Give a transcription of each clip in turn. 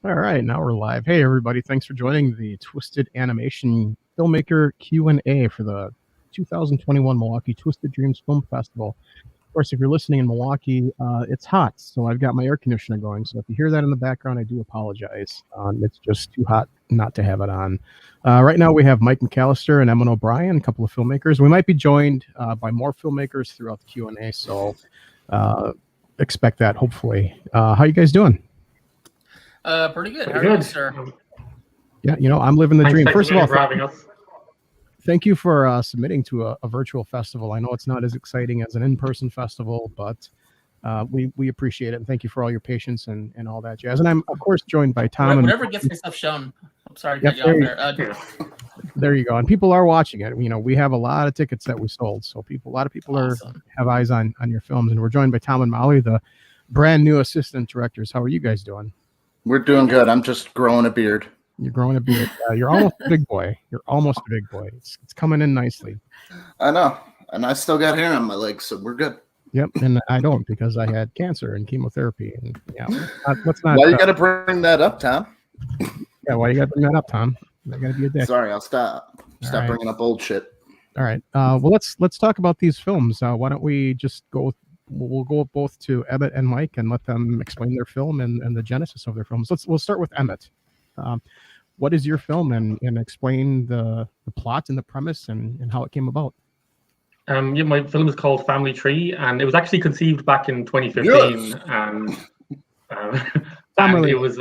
All right, now we're live. Hey, everybody. Thanks for joining the Twisted Animation Filmmaker Q&A for the 2021 Milwaukee Twisted Dreams Film Festival. Of course, if you're listening in Milwaukee, it's hot, so I've got my air conditioner going. So if you hear that in the background, I do apologize. It's just too hot not to have it on. Right now, we have Mike McAllister and Emin O'Brien, a couple of filmmakers. We might be joined by more filmmakers throughout the Q&A, so expect that, hopefully. How you guys doing? Pretty good. How are you, sir? Yeah, I'm living the dream. First of all, for having us. Thank you for submitting to a virtual festival. I know it's not as exciting as an in-person festival, but we appreciate it. And thank you for all your patience and all that jazz. And I'm, of course, joined by Tom. Whatever gets myself shown. I'm sorry to cut you off there. There you go. And people are watching it. We have a lot of tickets that we sold. So a lot of people have eyes on your films. And we're joined by Tom and Molly, the brand new assistant directors. How are you guys doing? We're doing good. I'm just growing a beard. You're growing a beard. You're almost a big boy. It's coming in nicely. I know. And I still got hair on my legs, so we're good. Yep. And I don't, because I had cancer and chemotherapy. And let's not. Why you got to bring that up, Tom? Yeah, why you got to bring that up, Tom? I got to be a dick. Sorry, I'll stop. Stop bringing up old shit. All right. Well, let's talk about these films. Why don't we just go with. We'll go both to Emmett and Mike and let them explain their film and the genesis of their films. We'll start with Emmett. What is your film, and explain the plot and the premise and how it came about? My film is called Family Tree, and it was actually conceived back in 2015. Yes. And it was.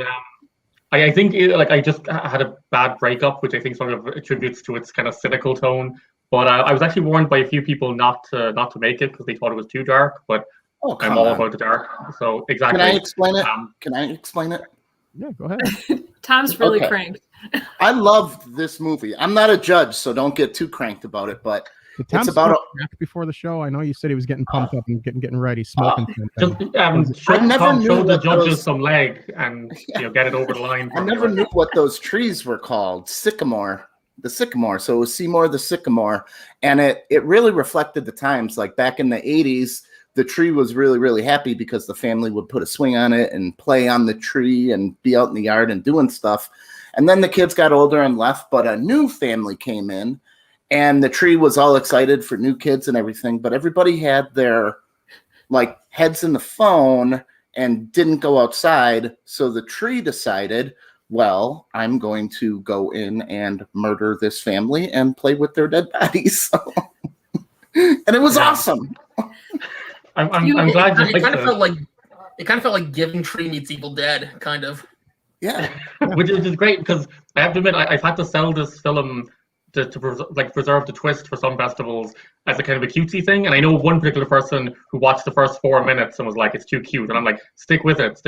I think I just had a bad breakup, which I think sort of attributes to its kind of cynical tone. But I was actually warned by a few people not to make it because they thought it was too dark. But I'm all about the dark. So exactly. Can I explain it? Can I explain it? Yeah, go ahead. Tom's really cranked. I loved this movie. I'm not a judge, so don't get too cranked about it. But it's about before the show. I know you said he was getting pumped up and getting ready, smoking. I never knew show the judges some leg and get it over the line. I never knew what those trees were called. The sycamore. So it was Seymour the sycamore. And it really reflected the times. Like back in the 80s, the tree was really, really happy because the family would put a swing on it and play on the tree and be out in the yard and doing stuff. And then the kids got older and left, but a new family came in and the tree was all excited for new kids and everything. But everybody had their heads in the phone and didn't go outside. So the tree decided, well, I'm going to go in and murder this family and play with their dead bodies. And it was awesome. I'm glad you it kind of felt like Giving Tree meets Evil Dead, kind of. Yeah. Which is great because I have to admit I've had to sell this film to preserve the twist for some festivals as a kind of a cutesy thing. And I know one particular person who watched the first 4 minutes and was like, it's too cute. And I'm like, stick with it.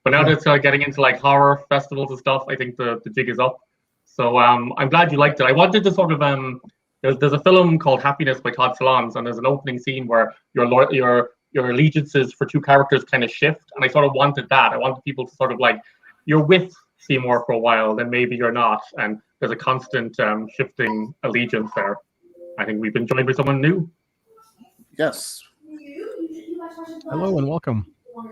But now that it's getting into horror festivals and stuff, I think the jig is up. So I'm glad you liked it. I wanted to sort of there's a film called Happiness by Todd Solondz, and there's an opening scene where your allegiances for two characters kind of shift. And I sort of wanted that. I wanted people to sort of you're with Seymour for a while, then maybe you're not. And there's a constant shifting allegiance there. I think we've been joined by someone new. Yes. Hello and welcome. All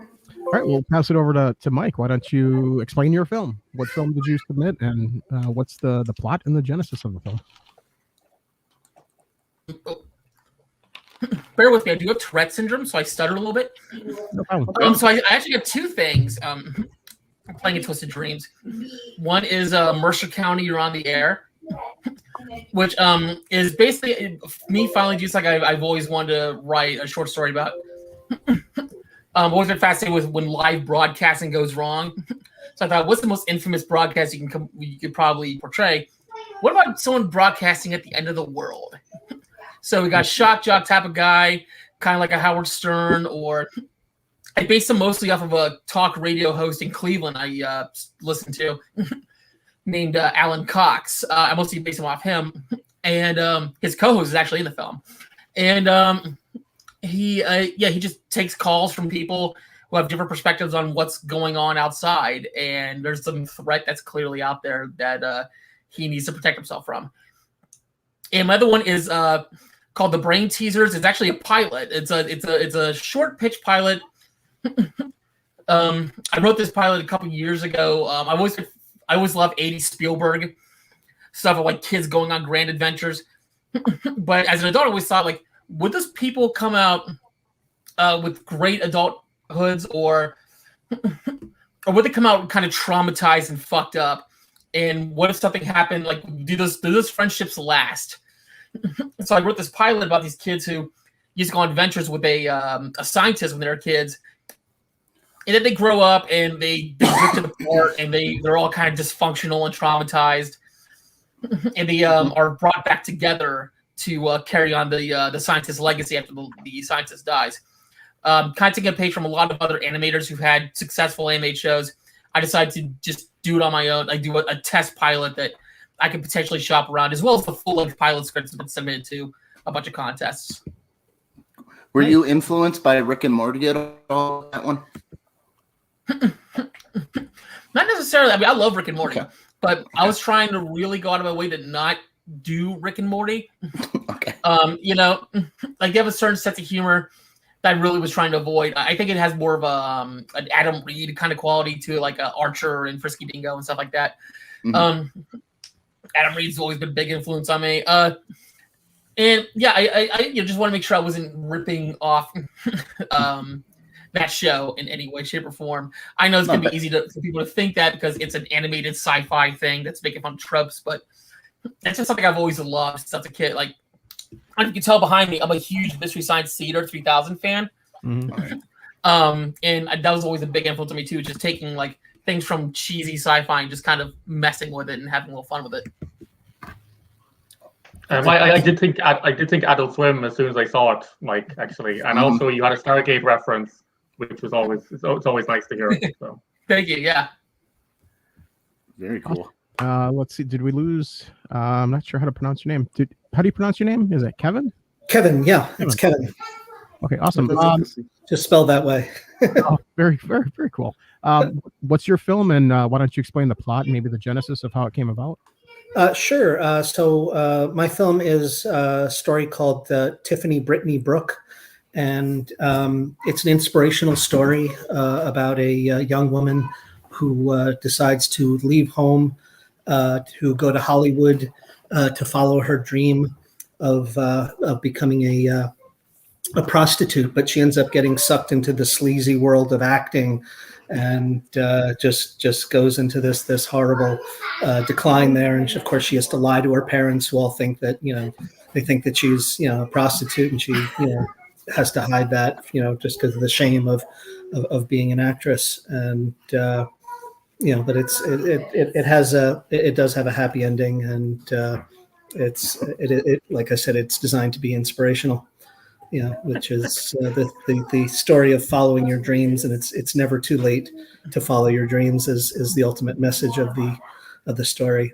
right, we'll pass it over to Mike. Why don't you explain your film? What film did you submit, and what's the plot and the genesis of the film? Bear with me. I do have Tourette syndrome, so I stutter a little bit. No problem. So I actually got two things. I'm playing in Twisted Dreams. One is Mercer County, You're on the Air, which is basically me finally just I've always wanted to write a short story about. Always been fascinated with when live broadcasting goes wrong. So I thought, what's the most infamous broadcast you could probably portray? What about someone broadcasting at the end of the world? So we got shock jock type of guy, kind of like a Howard Stern, or I based him mostly off of a talk radio host in Cleveland I listened to named Alan Cox. I mostly based him off him, and his co-host is actually in the film. And he just takes calls from people who have different perspectives on what's going on outside, and there's some threat that's clearly out there that he needs to protect himself from. And my other one is called The Brain Teasers. It's actually a pilot. It's a short pitch pilot I wrote this pilot a couple years ago. I always love 80s Spielberg stuff of like kids going on grand adventures. But as an adult, I always thought, like, would those people come out with great adulthoods, or would they come out kind of traumatized and fucked up? And what if something happened? Like, do those friendships last? So I wrote this pilot about these kids who used to go on adventures with a scientist when they were kids. And then they grow up and they drift apart, and they're all kind of dysfunctional and traumatized. And they are brought back together to carry on the scientist's legacy after the scientist dies. Kind of taking a page from a lot of other animators who've had successful animated shows. I decided to just do it on my own. I do a test pilot that I could potentially shop around, as well as the full-length pilot scripts that have been submitted to a bunch of contests. Were you influenced by Rick and Morty at all? That one? Not necessarily. I mean, I love Rick and Morty, Okay. but I was trying to really go out of my way to not do Rick and Morty. Okay. Like they have a certain sense of humor that I really was trying to avoid. I think it has more of an Adam Reed kind of quality to it, like Archer and Frisky Dingo and stuff like that. Mm-hmm. Adam Reed's always been a big influence on me. And yeah, I just want to make sure I wasn't ripping off that show in any way, shape, or form. I know it's going to be easy for people to think that because it's an animated sci-fi thing that's making fun of tropes, but it's just something I've always loved since a kid. Like, I don't know if you can tell behind me, I'm a huge Mystery Science Theater 3000 fan. Mm-hmm. And that was always a big influence on me too, just taking like things from cheesy sci-fi and just kind of messing with it and having a little fun with it. I did think Adult Swim as soon as I saw it, Mike, actually, and also you had a Stargate reference, which was it's always nice to hear. So thank you. Yeah. Very cool. Let's see. Did we lose? I'm not sure how to pronounce your name. How do you pronounce your name? Is it Kevin? Kevin. Yeah, it's Kevin. Okay, awesome. Just spelled that way. Oh, very, very, very cool. What's your film, and why don't you explain the plot and maybe the genesis of how it came about? Sure. So my film is a story called Tiffany Brittany Brooke, and it's an inspirational story about a young woman who decides to leave home to go to Hollywood to follow her dream of becoming a prostitute, but she ends up getting sucked into the sleazy world of acting, and just goes into this horrible decline there. And of course, she has to lie to her parents, who all think that they think that she's a prostitute, and she has to hide that just because of the shame of being an actress. And but it does have a happy ending, and it like I said, it's designed to be inspirational. Which is the story of following your dreams, and it's never too late to follow your dreams is the ultimate message of the story.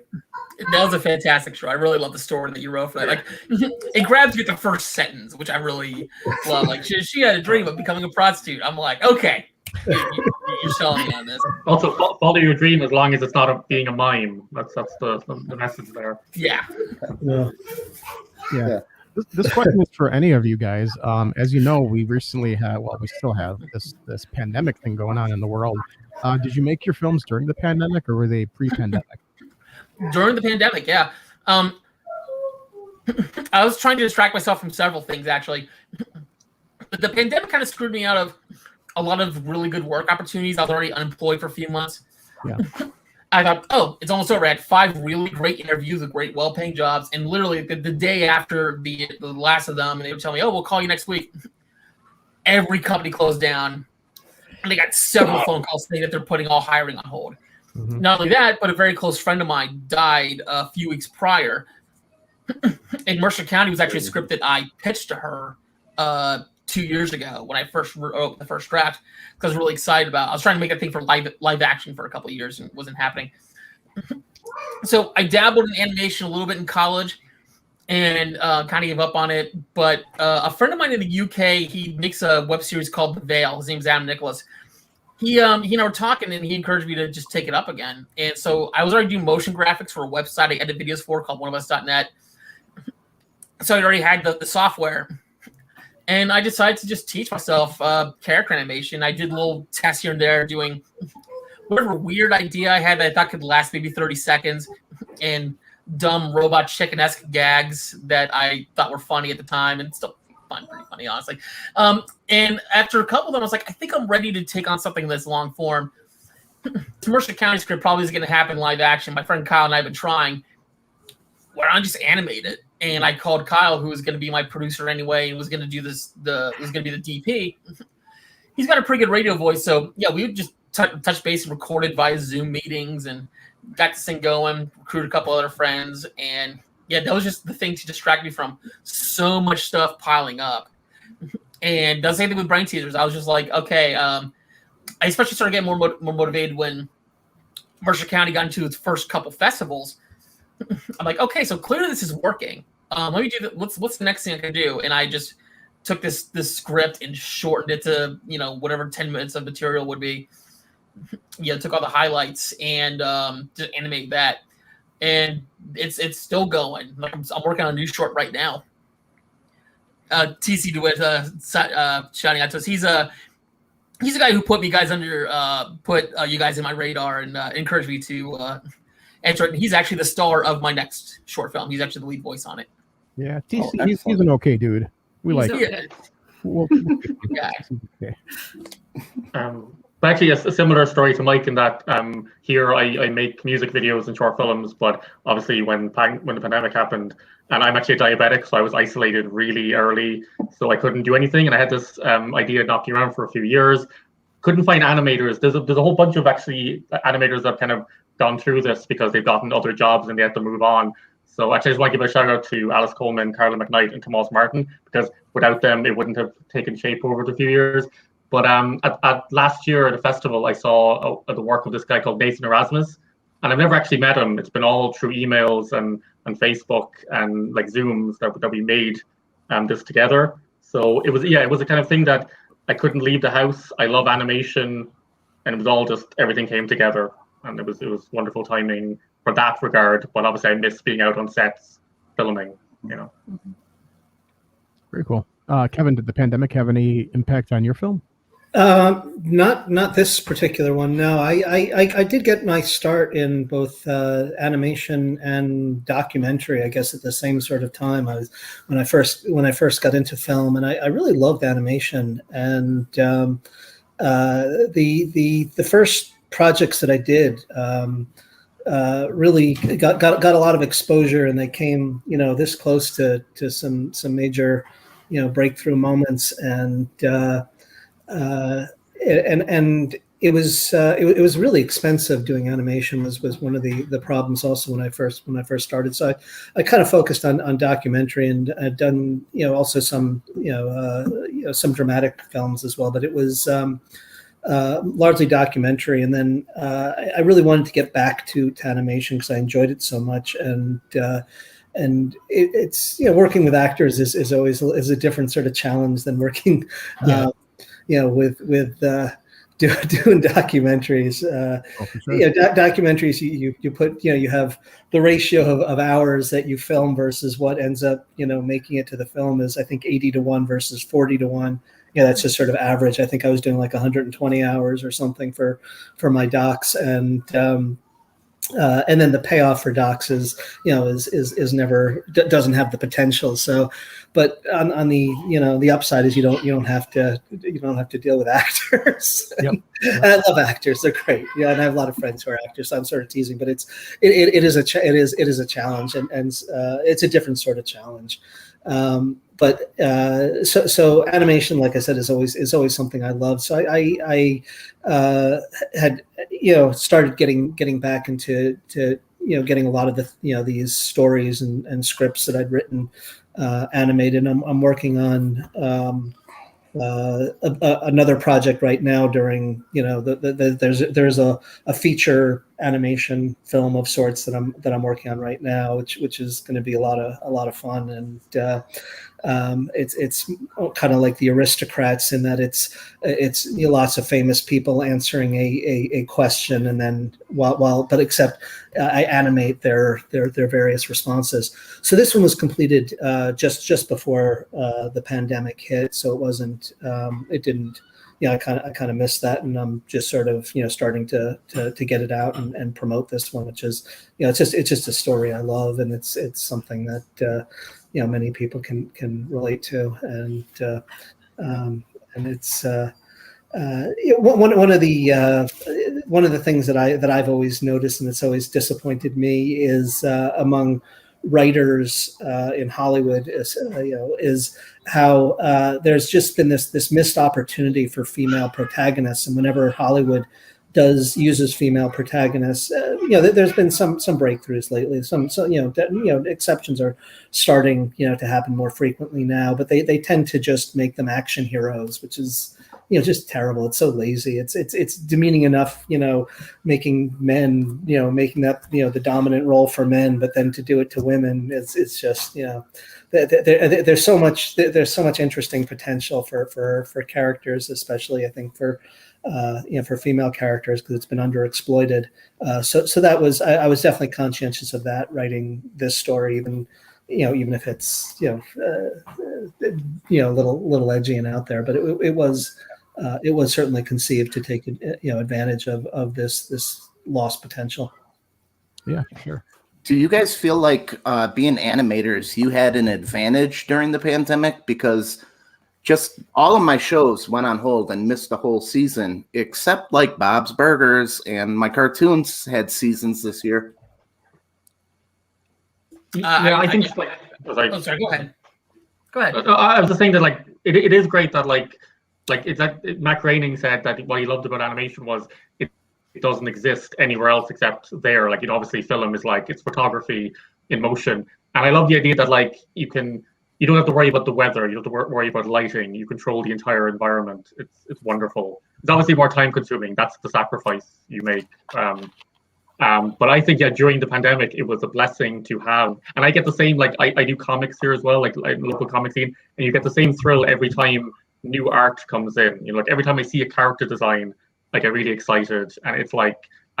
That was a fantastic show. I really love the story that you wrote for that. Like, it grabs you at the first sentence, which I really love. Like, she had a dream of becoming a prostitute. I'm like, okay, you're selling me on this. Also, follow your dream as long as it's not being a mime. That's the message there. Yeah. Yeah. This question is for any of you guys. As you know, we recently had, we still have this pandemic thing going on in the world. Did you make your films during the pandemic, or were they pre-pandemic? During the pandemic, yeah. I was trying to distract myself from several things, actually. But the pandemic kind of screwed me out of a lot of really good work opportunities. I was already unemployed for a few months. Yeah. I thought, oh, it's almost over. I had 5 really great interviews with great, well-paying jobs, and literally the day after the last of them, and they would tell me, "Oh, we'll call you next week." Every company closed down, and they got several phone calls saying that they're putting all hiring on hold. Mm-hmm. Not only that, but a very close friend of mine died a few weeks prior. In Mercer County was actually a script that I pitched to her 2 years ago when I first wrote the first draft, because I was really excited about it. I was trying to make a thing for live action for a couple of years, and it wasn't happening. So I dabbled in animation a little bit in college, and kind of gave up on it. But a friend of mine in the UK, he makes a web series called The Veil. His name's Adam Nicholas. He and I were talking, and he encouraged me to just take it up again. And so I was already doing motion graphics for a website I edit videos for called oneofus.net. So I already had the software. And I decided to just teach myself character animation. I did little tests here and there, doing whatever weird idea I had that I thought could last maybe 30 seconds, and dumb robot chicken-esque gags that I thought were funny at the time, and still pretty funny, honestly. And after a couple of them, I was like, I think I'm ready to take on something that's long form. Mercer County script probably is going to happen live action. My friend Kyle and I have been trying. Why don't I just animate it? And I called Kyle, who was going to be my producer anyway, and was going to do this. Was going to be the DP. He's got a pretty good radio voice, so yeah, we would just touch base and recorded via Zoom meetings, and got this thing going. Recruited a couple other friends, and yeah, that was just the thing to distract me from so much stuff piling up. And the same thing with brain teasers. I was just like, okay. I especially started getting more motivated when Mercer County got into its first couple festivals. I'm like, okay, so clearly this is working. Let me do that. What's the next thing I can do? And I just took this script and shortened it to, whatever 10 minutes of material would be. Took all the highlights and just animate that. And it's still going. Like I'm working on a new short right now. TC DeWitt shouting out to us. He's a guy who put you guys in my radar and encouraged me to enter it. And he's actually the star of my next short film. He's actually the lead voice on it. Yeah, TC, he's an okay dude. We like him. Yeah. Okay. Actually, a similar story to Mike in that here I make music videos and short films, but obviously when the pandemic happened, and I'm actually a diabetic, so I was isolated really early, so I couldn't do anything, and I had this idea knocking around for a few years. Couldn't find animators. There's a whole bunch of actually animators that have kind of gone through this because they've gotten other jobs and they had to move on. So actually, I just want to give a shout out to Alice Coleman, Carla McKnight, and Tomas Martin, because without them, it wouldn't have taken shape over the few years. But at last year at a festival, I saw the work of this guy called Nathan Erasmus, and I've never actually met him. It's been all through emails and Facebook and like Zooms that we made this together. So it was a kind of thing that I couldn't leave the house. I love animation, and it was all just everything came together, and it was wonderful timing for that regard. But obviously, I miss being out on sets filming. Very cool. Kevin, did the pandemic have any impact on your film? Not this particular one. No, I did get my start in both animation and documentary, I guess, at the same sort of time. When I first got into film, and I really loved animation. And the first projects that I did really got a lot of exposure, and they came this close to some major breakthrough moments, and it was really expensive. Doing animation was one of the problems also when I first started. So I kind of focused on documentary, and I'd done also some some dramatic films as well, but it was largely documentary. And then I really wanted to get back to animation because I enjoyed it so much, and it's working with actors is always a different sort of challenge than working with doing documentaries. Sure. Documentaries you put you have the ratio of hours that you film versus what ends up making it to the film is, I think, 80-1 versus 40-1. That's just sort of average. I think I was doing like 120 hours or something for my docs, and then the payoff for docs is never, doesn't have the potential. So, but on the the upside is you don't have to deal with actors. Yep. And I love actors; they're great. And I have a lot of friends who are actors. So I'm sort of teasing, but it is a challenge, and it's a different sort of challenge. But so animation, like I said, is always something I love. So I had started getting back into getting a lot of the these stories and scripts that I'd written animated. I'm working on another project right now. During there's a feature animation film of sorts that I'm working on right now, which is going to be a lot of fun. And It's kind of like The Aristocrats in that it's lots of famous people answering a question, and then but except I animate their various responses. So this one was completed just before the pandemic hit, so it wasn't it didn't. I kind of missed that, and I'm just sort of starting to get it out and promote this one, which is it's just a story I love, and it's something that many people can relate to, and it's one of the things that I've always noticed, and it's always disappointed me, is among writers in Hollywood is how there's just been this missed opportunity for female protagonists, and whenever Hollywood uses female protagonists, there's been some breakthroughs lately. Some exceptions are starting to happen more frequently now, but they tend to just make them action heroes, which is just terrible. It's so lazy. It's demeaning enough, making men, making that the dominant role for men, but then to do it to women, it's just there's so much interesting potential for characters, especially I think for female characters, because it's been underexploited. So that was I was definitely conscientious of that writing this story, even if it's a little edgy and out there, but it was certainly conceived to take advantage of this lost potential. Yeah, sure. Do you guys feel like being animators, you had an advantage during the pandemic? Because just all of my shows went on hold and missed a whole season, except like Bob's Burgers, and my cartoons had seasons this year. I think sorry, go ahead. I was just saying that it is great that it's that Mac Groening said that what he loved about animation was it doesn't exist anywhere else except there. Obviously film is it's photography in motion, and I love the idea that you don't have to worry about the weather, you don't have to worry about lighting, you control the entire environment. It's wonderful. It's obviously more time consuming. That's the sacrifice you make. But I think during the pandemic it was a blessing to have, and I get the same I do comics here as well, local comic scene, and you get the same thrill every time new art comes in. Every time I see a character design, I get really excited, and it's I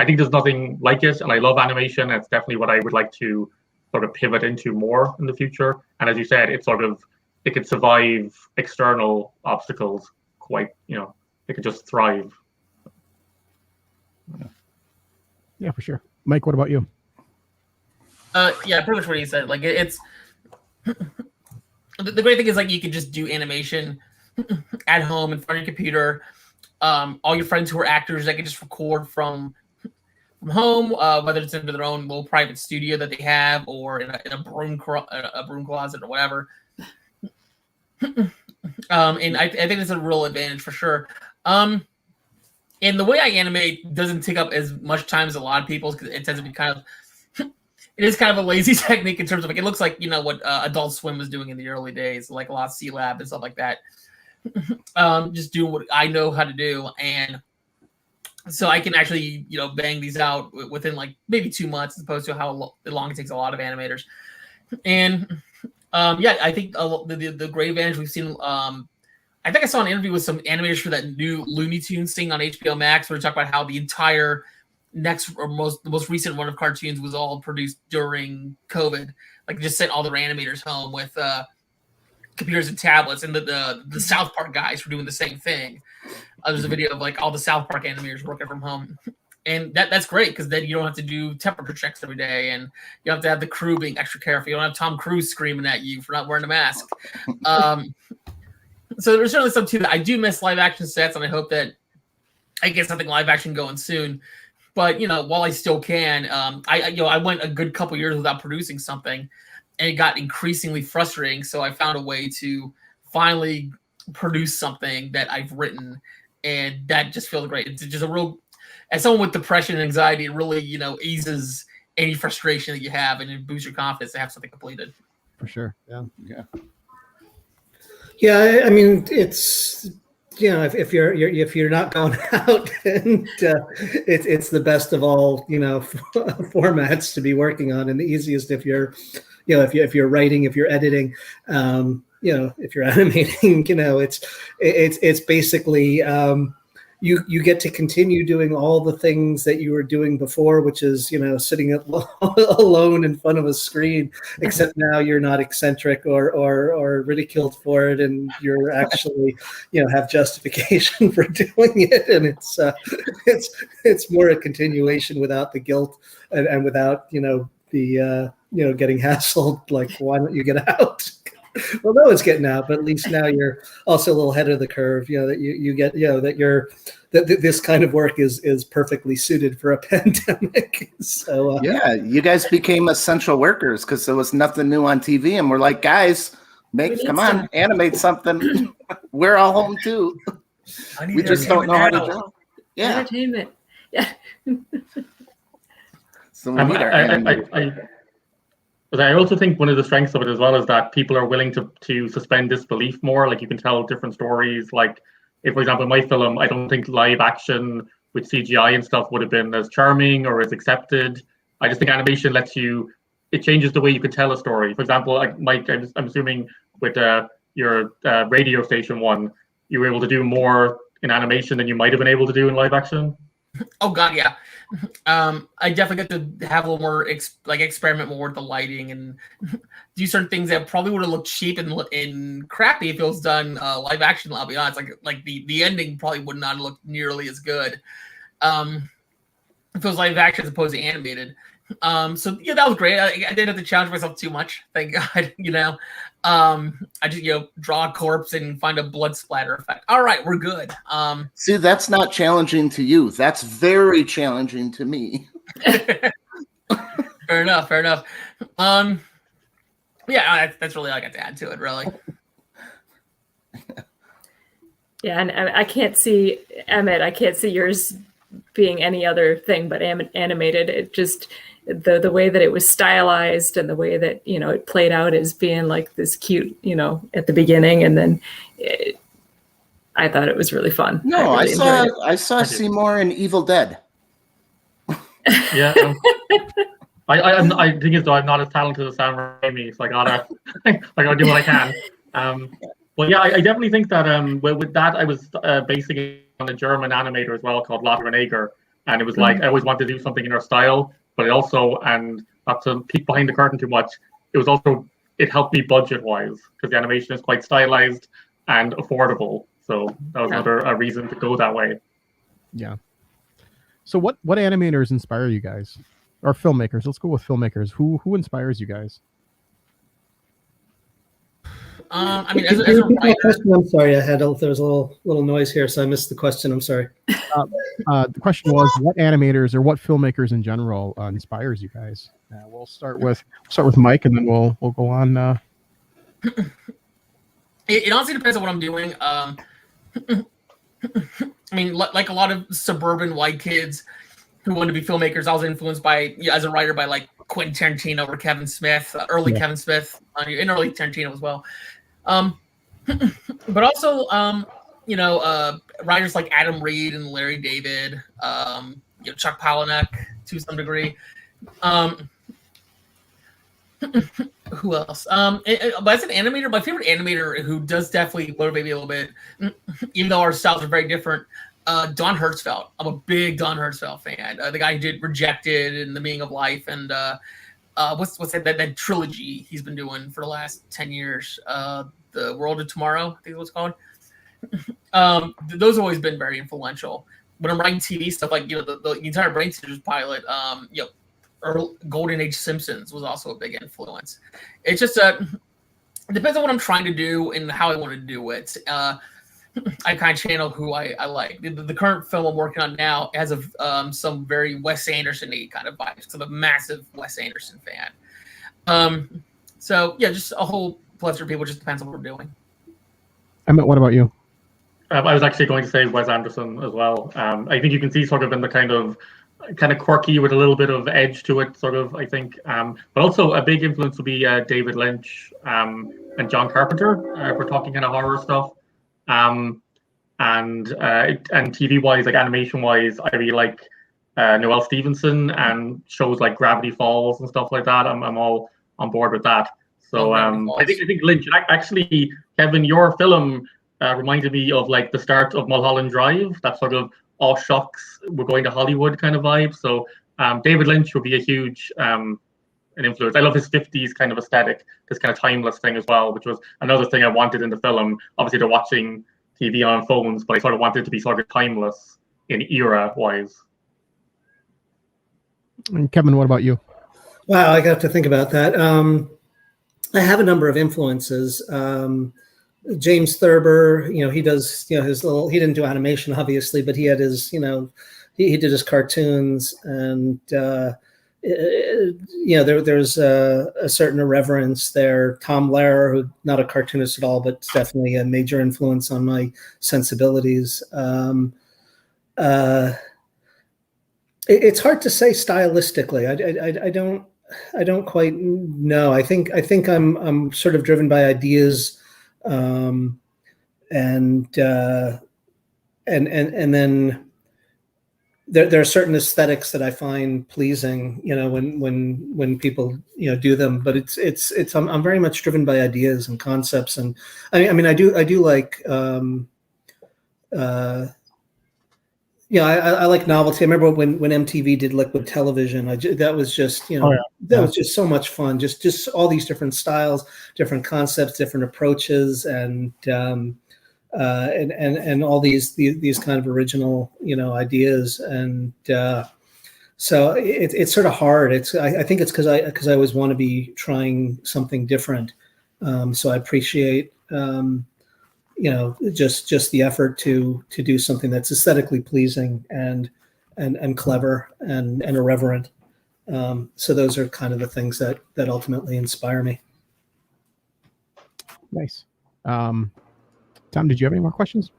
think there's nothing like it, and I love animation. And it's definitely what I would like to sort of pivot into more in the future. And as you said, it could survive external obstacles quite. It could just thrive. Yeah, for sure. Mike, what about you? Yeah, pretty much what he said. It's the great thing is you can just do animation at home in front of your computer. All your friends who are actors, they can just record from home, whether it's into their own little private studio that they have, or in a broom closet or whatever. And I think it's a real advantage for sure. And the way I animate doesn't take up as much time as a lot of people's, because it tends to be it is kind of a lazy technique in terms of it looks like what Adult Swim was doing in the early days, like a lot of C-Lab and stuff like that. Just doing what I know how to do, and so I can actually bang these out within maybe 2 months, as opposed to how long it takes a lot of animators. And I think the great advantage we've seen. I think I saw an interview with some animators for that new Looney Tunes thing on HBO Max, where they talk about how the entire the most recent run of cartoons was all produced during COVID. Just sent all their animators home with computers and tablets, and the South Park guys were doing the same thing. There's a video of all the South Park animators working from home, and that's great, because then you don't have to do temperature checks every day, and you don't have to have the crew being extra careful. You don't have Tom Cruise screaming at you for not wearing a mask. So there's certainly some to that. I do miss live action sets, and I hope that I get something live action going soon. But while I still can, I went a good couple years without producing something, and it got increasingly frustrating. So I found a way to finally produce something that I've written, and that just feels great. It's just a real, as someone with depression and anxiety, it really eases any frustration that you have, and it boosts your confidence to have something completed. For sure. Yeah, I mean, it's if you're not going out, and it's the best of all formats to be working on, and the easiest if you're if you're writing, if you're editing. if you're animating, it's basically you get to continue doing all the things that you were doing before, which is sitting alone in front of a screen, except now you're not eccentric or ridiculed for it, and you're actually have justification for doing it, and it's more a continuation without the guilt and without the getting hassled like, why don't you get out? Well, no one's getting out, but at least now you're also a little ahead of the curve. That you get, that this kind of work is perfectly suited for a pandemic. So yeah, you guys became essential workers because there was nothing new on TV, and we're like, guys, come on, animate something. We're all home too. We just don't know how to draw. Yeah, Entertainment. Yeah. So we need our animators. But I also think one of the strengths of it as well is that people are willing to suspend disbelief more. Like, you can tell different stories. Like, if, for example, in my film, I don't think live action with CGI and stuff would have been as charming or as accepted. I just think animation it changes the way you can tell a story. For example, like Mike, I'm assuming with your radio station one, you were able to do more in animation than you might have been able to do in live action. Oh God, yeah. I definitely get to have a little more experiment more with the lighting and do certain things that probably would have looked cheap and crappy if it was done live action. I'll be honest, like the ending probably would not have looked nearly as good if it was live action as opposed to animated. So yeah, that was great. I didn't have to challenge myself too much, thank God. I just draw a corpse and find a blood splatter effect. All right, we're good. See, that's not challenging to you. That's very challenging to me. Fair enough. Yeah, that's really all I got to add to it, really. Yeah, and I can't see, Emmett, I can't see yours being any other thing but animated. It just, the way that it was stylized and the way that, it played out as being like this cute, at the beginning. And then I thought it was really fun. No, I saw Seymour in Evil Dead. Yeah. I think as though I'm not as talented as Sam Raimi, so I gotta do what I can. But yeah, I definitely think that with that I was basing it on a German animator as well called Lotte Reneger, and it was like I always wanted to do something in her style, but it also, and not to peek behind the curtain too much, it helped me budget wise because the animation is quite stylized and affordable, so that was another reason to go that way. Yeah. So what animators inspire you guys, or filmmakers? Let's go with filmmakers. Who inspires you guys? I mean, as a writer, I'm sorry, there was a little noise here, so I missed the question. I'm sorry. The question was, what animators or what filmmakers in general inspires you guys? We'll start with Mike, and then we'll go on. It honestly depends on what I'm doing. I mean, like a lot of suburban white kids who wanted to be filmmakers, I was influenced by, as a writer, by like Quentin Tarantino or Kevin Smith, Kevin Smith, and early Tarantino as well. But also, writers like Adam Reed and Larry David, Chuck Palahniuk to some degree. Who else? But as an animator, my favorite animator who does definitely motivate me a little bit, even though our styles are very different, Don Hertzfeldt. I'm a big Don Hertzfeldt fan. The guy who did Rejected and The Meaning of Life, and what's that trilogy he's been doing for the last 10 years? The World of Tomorrow, I think it's called. Those have always been very influential. When I'm writing TV stuff, like the entire Brain Scissors pilot, Golden Age Simpsons was also a big influence. It's just it depends on what I'm trying to do and how I want to do it. I kind of channel who I like. The current film I'm working on now has some very Wes Anderson-y kind of vibes, because I'm a massive Wes Anderson fan. So yeah, just a whole plethora of people. Just depends on what we're doing. Emmett, what about you? I was actually going to say Wes Anderson as well. I think you can see sort of in the kind of quirky with a little bit of edge to it, sort of, I think. But also a big influence would be David Lynch and John Carpenter, if we're talking kind of horror stuff. And TV wise, like animation wise, I really like Noelle Stevenson and shows like Gravity Falls and stuff like that. I'm all on board with that. So I think Lynch, actually, Kevin, your film reminded me of like the start of Mulholland Drive. That sort of all shucks, we're going to Hollywood kind of vibe. So David Lynch would be a huge an influence. I love his 50s kind of aesthetic, this kind of timeless thing as well, which was another thing I wanted in the film. Obviously, they're watching TV on phones, but I sort of wanted it to be sort of timeless in era-wise. And Kevin, what about you? Wow, I got to think about that. I have a number of influences. James Thurber, he does, his little, he didn't do animation, obviously, but he had his, he did his cartoons, and, there's a certain irreverence there. Tom Lehrer, who not a cartoonist at all, but definitely a major influence on my sensibilities. It's hard to say stylistically. I don't quite know. I think I'm sort of driven by ideas, and then there are certain aesthetics that I find pleasing, when people do them. But it's I'm very much driven by ideas and concepts, and I mean I do like. I like novelty. I remember when MTV did Liquid Television. That was just that was just so much fun. Just all these different styles, different concepts, different approaches, and all these kind of original ideas. And so it's sort of hard. I think it's because I always want to be trying something different. So I appreciate. Just the effort to do something that's aesthetically pleasing and clever and irreverent. So those are kind of the things that ultimately inspire me. Nice. Tom, did you have any more questions?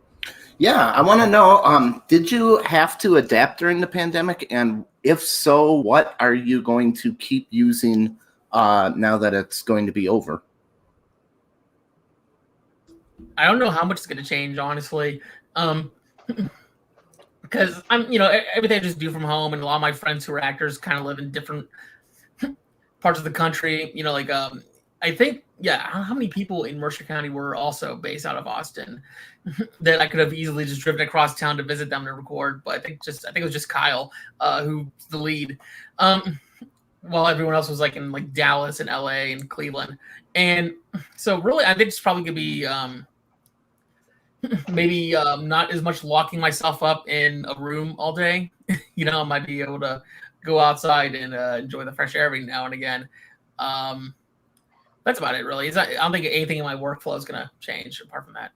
Yeah, I want to know, did you have to adapt during the pandemic? And if so, what are you going to keep using now that it's going to be over? I don't know how much it's going to change, honestly, because I'm, everything I just do from home, and a lot of my friends who are actors kind of live in different parts of the country. I think, how many people in Mercer County were also based out of Austin that I could have easily just driven across town to visit them to record, but I think it was just Kyle, who's the lead, while everyone else was like in like Dallas and LA and Cleveland, and so really I think it's probably gonna be. Maybe not as much locking myself up in a room all day. I might be able to go outside and enjoy the fresh air every now and again. That's about it, really. I don't think anything in my workflow is going to change apart from that.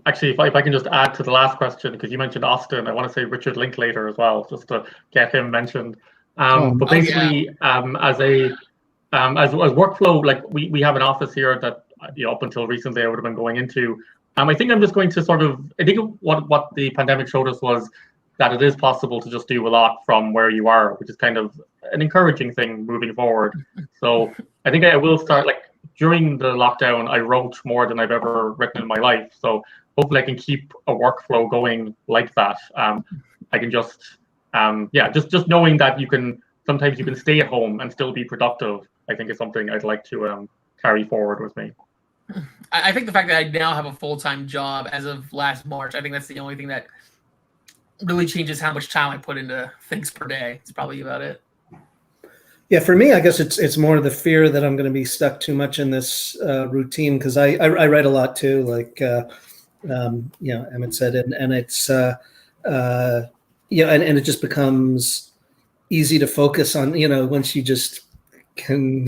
Actually, if I can just add to the last question, because you mentioned Austin, I want to say Richard Linklater as well, just to get him mentioned. But basically, as workflow, like we have an office here that up until recently I would have been going into. I think I'm just going to I think what the pandemic showed us was that it is possible to just do a lot from where you are, which is kind of an encouraging thing moving forward. So I think I will start, like during the lockdown, I wrote more than I've ever written in my life. So hopefully I can keep a workflow going like that. I can just knowing that sometimes you can stay at home and still be productive, I think is something I'd like to carry forward with me. I think the fact that I now have a full-time job as of last March, I think that's the only thing that really changes how much time I put into things per day. It's probably about it. Yeah, for me, I guess it's more the fear that I'm going to be stuck too much in this routine, because I write a lot too, like Emmett said, and it's and it just becomes easy to focus on, once you just can,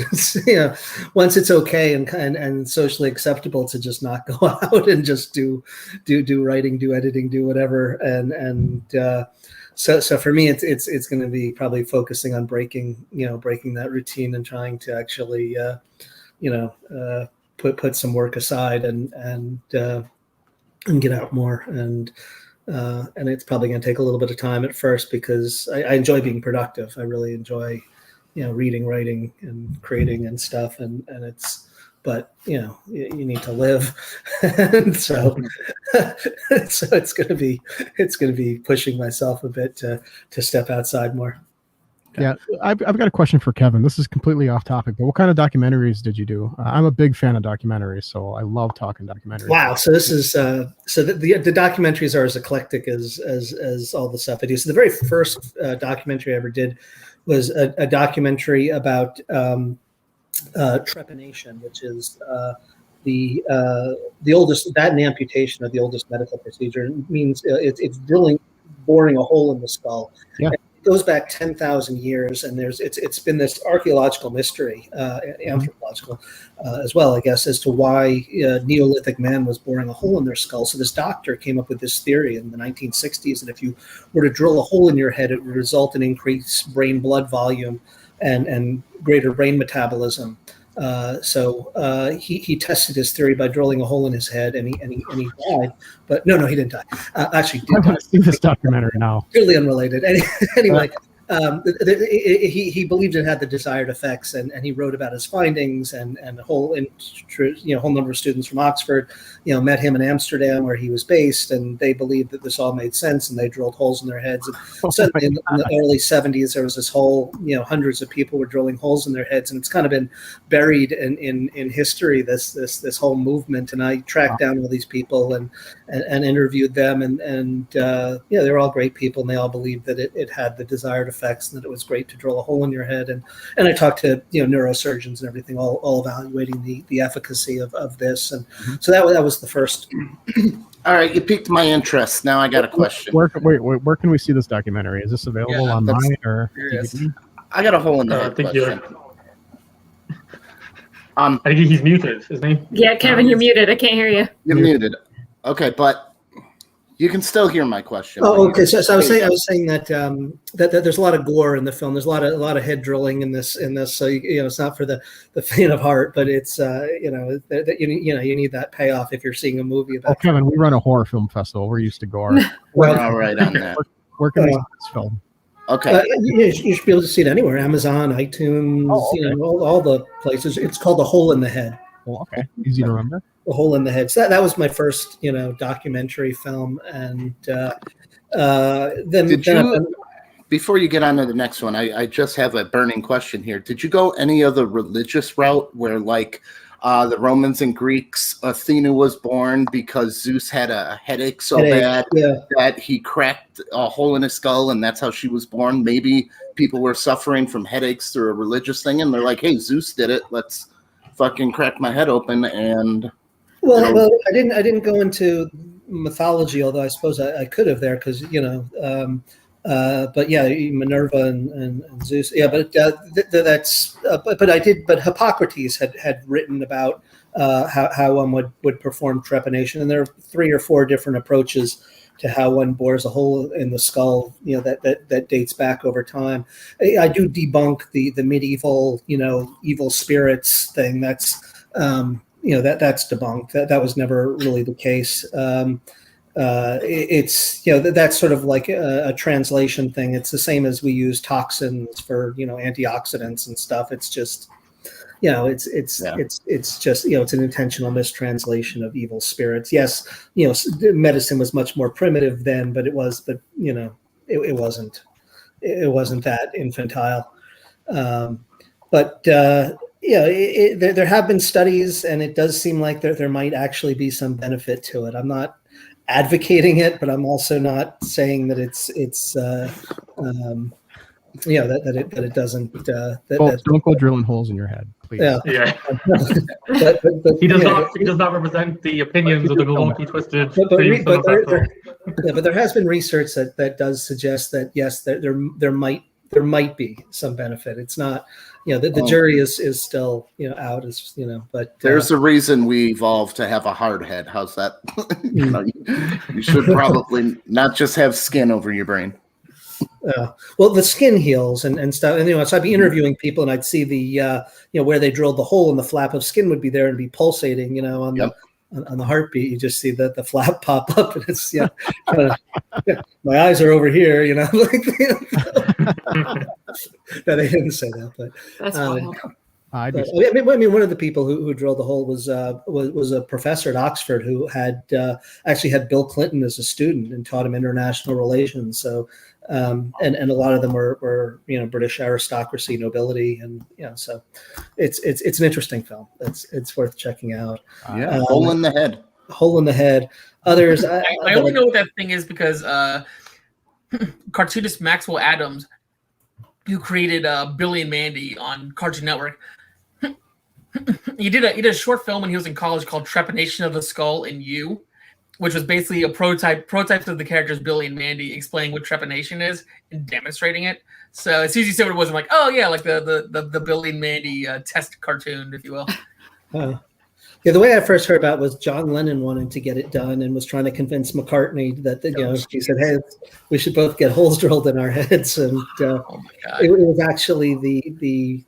once it's okay and socially acceptable to just not go out and just do writing, do editing, do whatever, and so for me it's going to be probably focusing on breaking that routine and trying to actually put some work aside and get out more, and it's probably going to take a little bit of time at first, because I enjoy being productive. I really enjoy reading, writing, and creating and stuff, and but you need to live, and so it's going to be pushing myself a bit to step outside more. Yeah, I've got a question for Kevin. This is completely off topic, but what kind of documentaries did you do? I'm a big fan of documentaries, so I love talking documentaries. Wow. So this is the documentaries are as eclectic as all the stuff I do. So the very first documentary I ever did was a documentary about trepanation, which is the oldest, that and amputation are the oldest medical procedure. It means it's boring a hole in the skull. Yeah. It goes back 10,000 years, and it's been this archaeological mystery, anthropological as well, I guess, as to why Neolithic man was boring a hole in their skull. So this doctor came up with this theory in the 1960s that if you were to drill a hole in your head, it would result in increased brain blood volume and greater brain metabolism. So he tested his theory by drilling a hole in his head, and he died. But no, he didn't die. Actually, I want to see this documentary now. Totally unrelated. Anyway, he believed it had the desired effects, and he wrote about his findings, and a whole number of students from Oxford, met him in Amsterdam where he was based, and they believed that this all made sense, and they drilled holes in their heads. And so in the early 70s, there was this whole, hundreds of people were drilling holes in their heads, and it's kind of been buried in history, this whole movement. And I tracked down all these people and interviewed them, and they were all great people, and they all believed that it had the desired effects, and that it was great to drill a hole in your head. And I talked to neurosurgeons and everything, all evaluating the efficacy of this. And so that was the first. All right, you piqued my interest. Now I got a question. Where can we see this documentary? Is this available online or DVD? I got a hole in the head question. I think he's muted, isn't he? Yeah, Kevin, you're muted. I can't hear you. You're muted. Okay, but you can still hear my question. Oh, okay. So I was saying that that there's a lot of gore in the film. There's a lot of head drilling in this. So it's not for the faint of heart, but it's that you need that payoff if you're seeing a movie about. Oh, Kevin, we run a horror film festival. We're used to gore. Well, all right on that. Where can we see this film? Okay. You should be able to see it anywhere. Amazon, iTunes, all the places. It's called The Hole in the Head. Well, okay. Easy to remember. The Hole in the Head. So that was my first, documentary film. And before you get on to the next one, I just have a burning question here. Did you go any other religious route where, like, the Romans and Greeks, Athena was born because Zeus had a headache so bad that he cracked a hole in his skull, and that's how she was born? Maybe people were suffering from headaches through a religious thing, and they're like, hey, Zeus did it. Let's fucking crack my head open. And well, I didn't go into mythology, although I suppose I could have there, because but yeah, Minerva and Zeus. Yeah, but that's. But I did. But Hippocrates had written about how one would perform trepanation, and there are 3 or 4 different approaches to how one bores a hole in the skull. That dates back over time. I do debunk the medieval evil spirits thing. That's that's debunked. That was never really the case. It's that's sort of like a translation thing. It's the same as we use toxins for antioxidants and stuff. It's just it's just it's an intentional mistranslation of evil spirits. Yes, medicine was much more primitive then, but it wasn't that infantile. But there have been studies, and it does seem like there might actually be some benefit to it. I'm not advocating it, but I'm also not saying that that it doesn't. Don't go drilling holes in your head, please. Yeah. but he does not represent the opinions of the Milwaukee Twisted. But there has been research that does suggest that yes, there might be some benefit. It's not. The jury is still out, as but there's a reason we evolved to have a hard head. How's that? You should probably not just have skin over your brain. Well, the skin heals and stuff, and so I'd be interviewing people, and I'd see the where they drilled the hole, and the flap of skin would be there and be pulsating, on the heartbeat. You just see the flap pop up, and it's my eyes are over here, No, they didn't say that, but that's wild. I mean, one of the people who drilled the hole was a professor at Oxford who had actually had Bill Clinton as a student and taught him international relations. So And a lot of them were British aristocracy, nobility, and so it's an interesting film. It's worth checking out. Yeah, Hole in the Head. Hole in the Head. Others, I only know what that thing is because cartoonist Maxwell Adams, who created Billy and Mandy on Cartoon Network, he did a short film when he was in college called Trepanation of the Skull in You, which was basically a prototype of the characters Billy and Mandy, explaining what trepanation is and demonstrating it. So as soon as you said what it was, I'm like, oh yeah, like the Billy and Mandy test cartoon, if you will. Yeah, the way I first heard about it was John Lennon wanted to get it done and was trying to convince McCartney that he said, "Hey, we should both get holes drilled in our heads." And it was actually the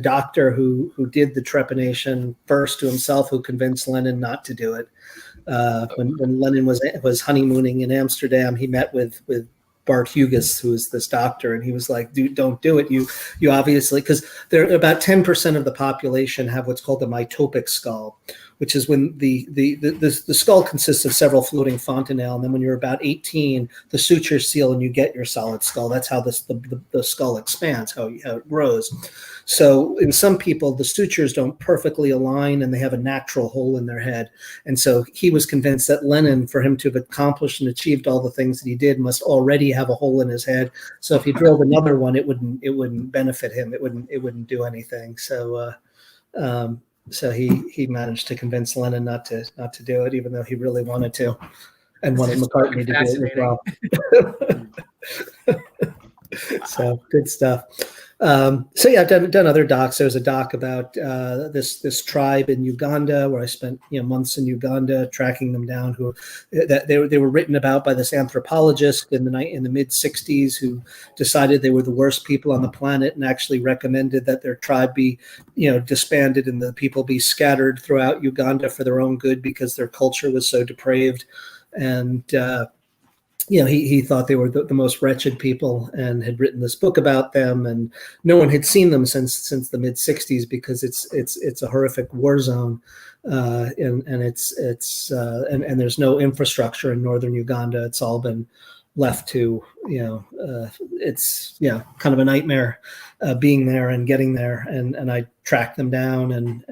doctor who did the trepanation first to himself who convinced Lennon not to do it. When Lennon was honeymooning in Amsterdam, he met with Bart Hugus, who is this doctor, and he was like, "Dude, don't do it. You obviously," because there are about 10% of the population have what's called the mitopic skull, which is when the skull consists of several floating fontanelle, and then when you're about 18, the sutures seal and you get your solid skull. That's how the skull expands, how it grows. So in some people, the sutures don't perfectly align and they have a natural hole in their head. And so he was convinced that Lennon, for him to have accomplished and achieved all the things that he did, must already have a hole in his head. So if he drilled another one, it wouldn't benefit him. It wouldn't do anything. So he managed to convince Lennon not to do it, even though he really wanted to, and wanted McCartney to do it as well. So good stuff. So yeah, I've done other docs. There's a doc about this tribe in Uganda where I spent months in Uganda tracking them down. They were written about by this anthropologist in the mid '60s who decided they were the worst people on the planet and actually recommended that their tribe be disbanded and the people be scattered throughout Uganda for their own good because their culture was so depraved. And he thought they were the most wretched people and had written this book about them, and no one had seen them since the mid '60s because it's a horrific war zone, and there's no infrastructure in northern Uganda. It's all been left to it's kind of a nightmare being there and getting there, and I tracked them down and.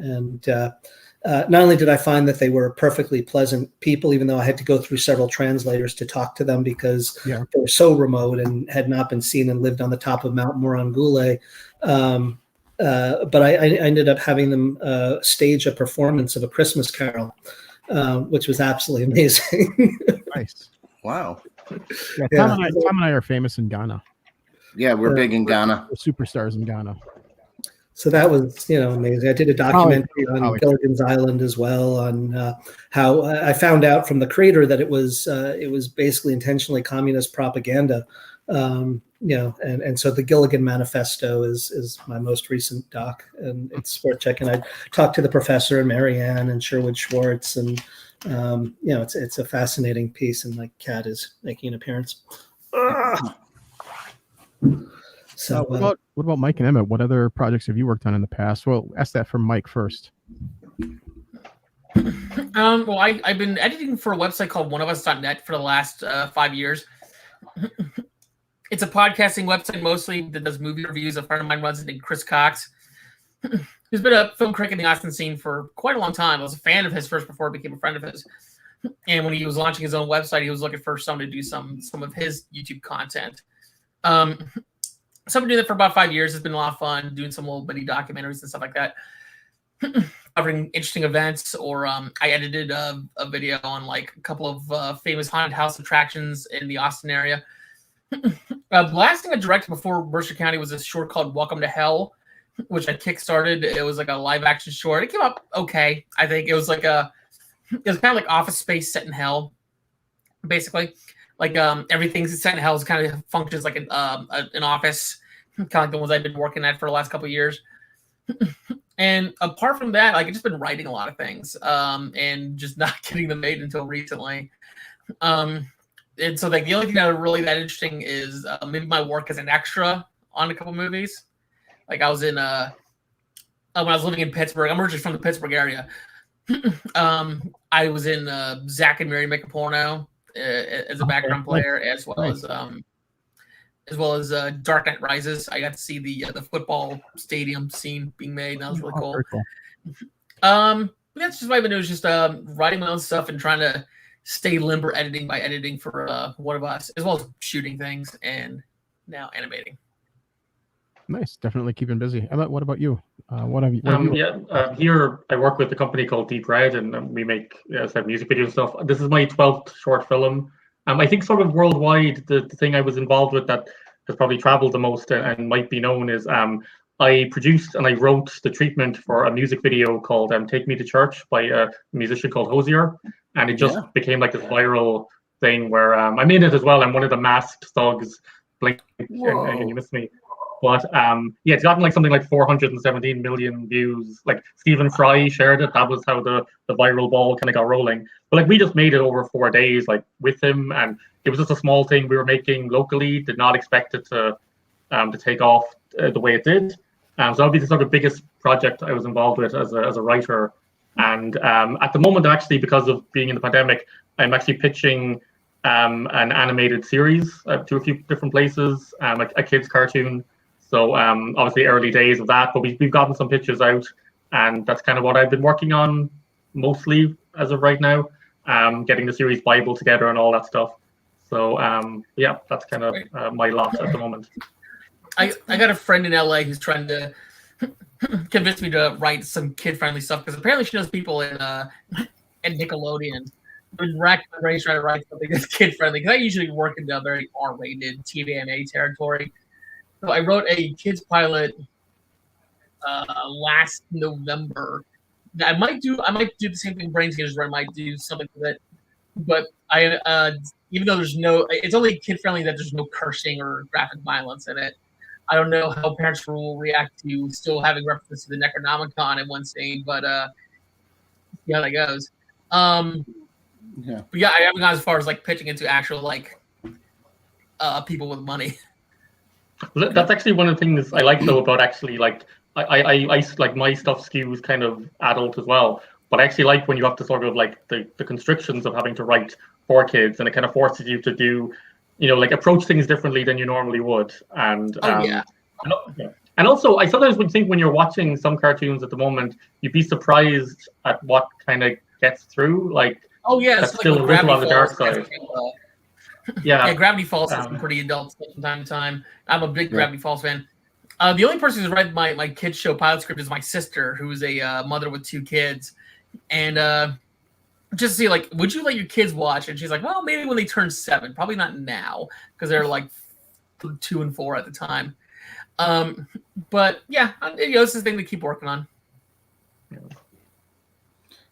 Not only did I find that they were perfectly pleasant people, even though I had to go through several translators to talk to them because they were so remote and had not been seen and lived on the top of Mount Morangule. But I ended up having them stage a performance of A Christmas Carol, which was absolutely amazing. Nice. Wow. Yeah, Tom and I are famous in Ghana. Yeah, we're big in Ghana. We're superstars in Ghana. So that was, amazing. I did a documentary on Gilligan's Island as well, on how I found out from the creator that it was basically intentionally communist propaganda. And so the Gilligan Manifesto is my most recent doc, and it's worth checking. I talked to the professor and Marianne and Sherwood Schwartz, and it's a fascinating piece. And my cat is making an appearance. So what about Mike and Emmett? What other projects have you worked on in the past? Well, ask that from Mike first. Well, I've been editing for a website called oneofus.net for the last 5 years. It's a podcasting website mostly that does movie reviews. A friend of mine runs it named Chris Cox, who's been a film critic in the Austin scene for quite a long time. I was a fan of his first before I became a friend of his. And when he was launching his own website, he was looking for someone to do some of his YouTube content. So I've been doing that for about 5 years. It's been a lot of fun doing some little bitty documentaries and stuff like that, covering interesting events. Or I edited a video on like a couple of famous haunted house attractions in the Austin area. The last thing I directed before Mercer County was a short called Welcome to Hell, which I kickstarted. It was like a live action short. It came up okay. I think it was kind of like Office Space set in hell, basically. Like everything's set in hell kind of functions like an office, kind of like the ones I've been working at for the last couple of years. And apart from that, like I've just been writing a lot of things and just not getting them made until recently. And so like the only thing that really that interesting is maybe my work as an extra on a couple movies. Like I was in when I was living in Pittsburgh. I'm originally from the Pittsburgh area. I was in Zach and Mary Make a Porno as a background player, as well as as well as Dark Knight Rises. I got to see the football stadium scene being made, and that was really cool. Very cool. That's just what I've been doing, is just writing my own stuff and trying to stay limber editing for One of Us, as well as shooting things and now animating. Nice, definitely keeping busy. Emmett, what about you? What have you? Here I work with a company called Deep Red, and we make, as I said, music videos and stuff. This is my 12th short film. I think sort of worldwide, the thing I was involved with that has probably traveled the most and might be known is I produced and I wrote the treatment for a music video called "Take Me to Church" by a musician called Hosier, and it just became like this viral thing where I'm in it as well. I'm one of the masked thugs. Blink, and you miss me. But it's gotten like something like 417 million views. Like Stephen Fry shared it. That was how the viral ball kind of got rolling. But like we just made it over 4 days, like with him, and it was just a small thing we were making locally. Did not expect it to take off the way it did. So that would be the sort of biggest project I was involved with as a writer. And at the moment, actually, because of being in the pandemic, I'm actually pitching an animated series to a few different places, a kids cartoon. So obviously early days of that, but we've gotten some pitches out, and that's kind of what I've been working on mostly as of right now, getting the series Bible together and all that stuff. So that's kind of my lot at the moment. I got a friend in LA who's trying to convince me to write some kid-friendly stuff, because apparently she knows people in Nickelodeon. I've been racked my brains trying to write something that's kid-friendly, because I usually work in the very R-rated TVMA territory. So I wrote a kids pilot last November. I might do the same thing Brains Gators, where I might do something with it. But I even though it's only kid friendly that there's no cursing or graphic violence in it. I don't know how parents will react to still having reference to the Necronomicon in one scene, but see how that goes. But yeah, I haven't gone as far as like pitching into actual like people with money. That's actually one of the things I like though about actually like I like my stuff skews kind of adult as well, but I actually like when you have to sort of like the constrictions of having to write for kids, and it kind of forces you to do, like approach things differently than you normally would. And and also I sometimes would think when you're watching some cartoons at the moment, you'd be surprised at what kind of gets through. Like that's still a little on the dark side. Yeah, Gravity Falls is pretty adult from time to time. I'm a big Gravity Falls fan. The only person who's read my kids show pilot script is my sister, who's a mother with 2 kids, and just to see like, would you let your kids watch? And she's like, well, maybe when they turn 7, probably not now, because they're like 2 and 4 at the time. But yeah, it's the thing to keep working on.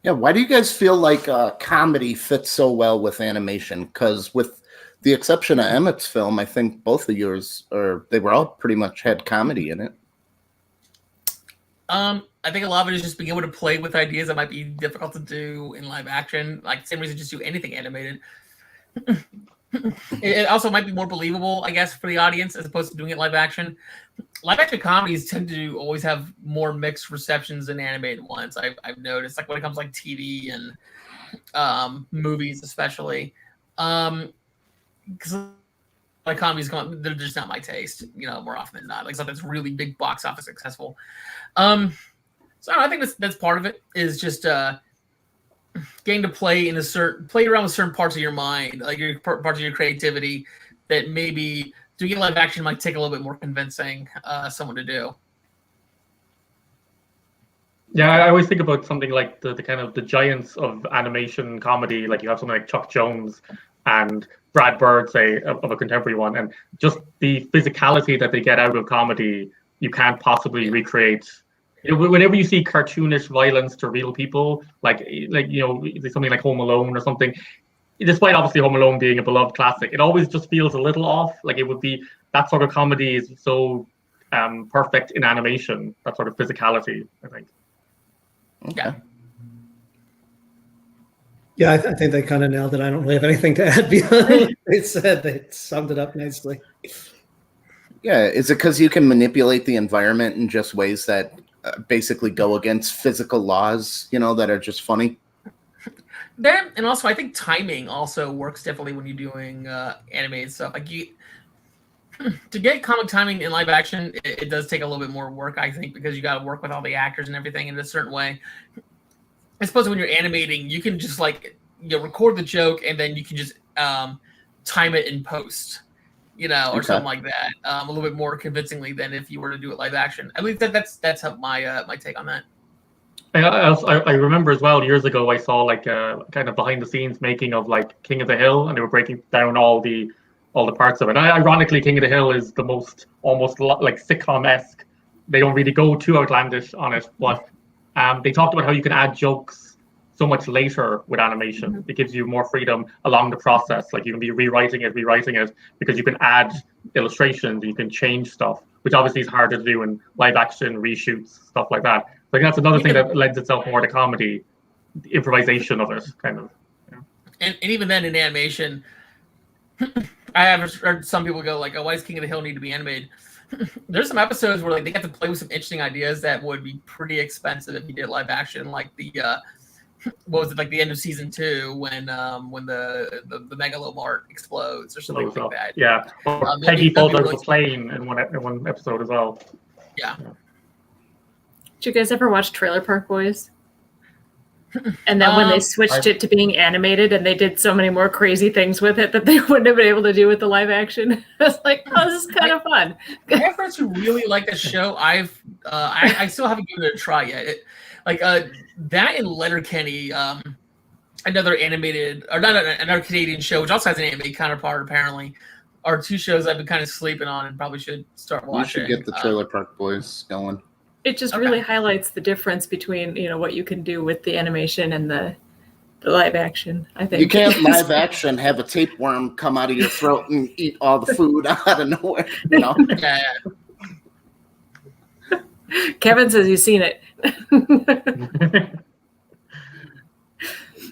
Yeah, why do you guys feel like comedy fits so well with animation? Because with the exception of Emmett's film, I think both of yours, they were all pretty much had comedy in it. I think a lot of it is just being able to play with ideas that might be difficult to do in live action. Like, same reason just do anything animated. It also might be more believable, I guess, for the audience as opposed to doing it live action. Live action comedies tend to always have more mixed receptions than animated ones. I've noticed, like when it comes to like TV and movies, especially. Because like comedies, they're just not my taste, more often than not. Like something that's really big box office successful. So I think that's part of it, is just getting to play around with certain parts of your mind, like your parts of your creativity that maybe doing it live action might take a little bit more convincing someone to do. Yeah, I always think about something like the kind of the giants of animation comedy, like you have something like Chuck Jones and Brad Bird, say, of a contemporary one, and just the physicality that they get out of comedy, you can't possibly recreate. Whenever you see cartoonish violence to real people, like something like Home Alone or something, despite obviously Home Alone being a beloved classic, it always just feels a little off. Like it would be, that sort of comedy is so perfect in animation, that sort of physicality, I think. Okay. Yeah, I think they kind of nailed it. I don't really have anything to add beyond what they said. They summed it up nicely. Yeah, is it because you can manipulate the environment in just ways that basically go against physical laws, that are just funny? That, and also I think timing also works differently when you're doing animated stuff. Like to get comic timing in live action, it does take a little bit more work, I think, because you got to work with all the actors and everything in a certain way. I suppose when you're animating, you can just like record the joke and then you can just time it in post, or something like that, a little bit more convincingly than if you were to do it live action. At least that's how my take on that. I remember as well years ago I saw like kind of behind the scenes making of like King of the Hill, and they were breaking down all the parts of it. And ironically, King of the Hill is the most almost like sitcom-esque. They don't really go too outlandish on it, but they talked about how you can add jokes so much later with animation. It gives you more freedom along the process. Like you can be rewriting it because you can add illustrations, you can change stuff, which obviously is harder to do in live action reshoots, stuff like that. So I think that's another thing that lends itself more to comedy, the improvisation of it, kind of. And even then in animation, I have heard some people go like, "Oh, why does King of the Hill need to be animated?" There's some episodes where like they get to play with some interesting ideas that would be pretty expensive if you did live action, like the what was it, like the end of season 2 when the Megalomart explodes or something like that. Yeah, Peggy falls out of a plane in one episode as well. Yeah. Did you guys ever watch Trailer Park Boys? And then when they switched it to being animated and they did so many more crazy things with it that they wouldn't have been able to do with the live action, I was like, oh, this is kind of fun. I have friends who really like the show. I still haven't given it a try yet. That and Letterkenny, another animated, or not another Canadian show, which also has an animated counterpart apparently, are two shows I've been kind of sleeping on and probably should start watching. You should get the Trailer Park Boys going. It just really highlights the difference between what you can do with the animation and the live action. I think you can't live action have a tapeworm come out of your throat and eat all the food out of nowhere. Yeah. Kevin says he's seen it.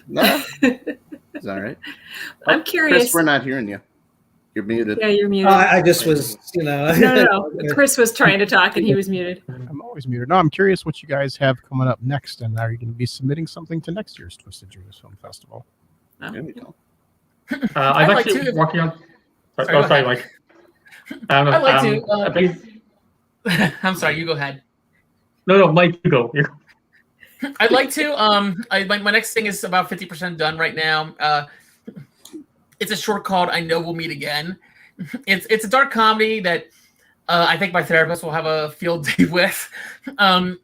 No, it's all right. I'm curious. Chris, we're not hearing you. You're muted. Yeah, you're muted. I just was, No. Chris was trying to talk and he was muted. I'm always muted. No, I'm curious what you guys have coming up next, and are you going to be submitting something to next year's Twisted Dreams Film Festival? There we go. I'm actually working on. Sorry, Mike. I'd like to. I'm sorry. You go ahead. No, Mike, you go. I'd like to. My next thing is about 50% done right now. It's a short called "I Know We'll Meet Again." It's a dark comedy that I think my therapist will have a field day with. I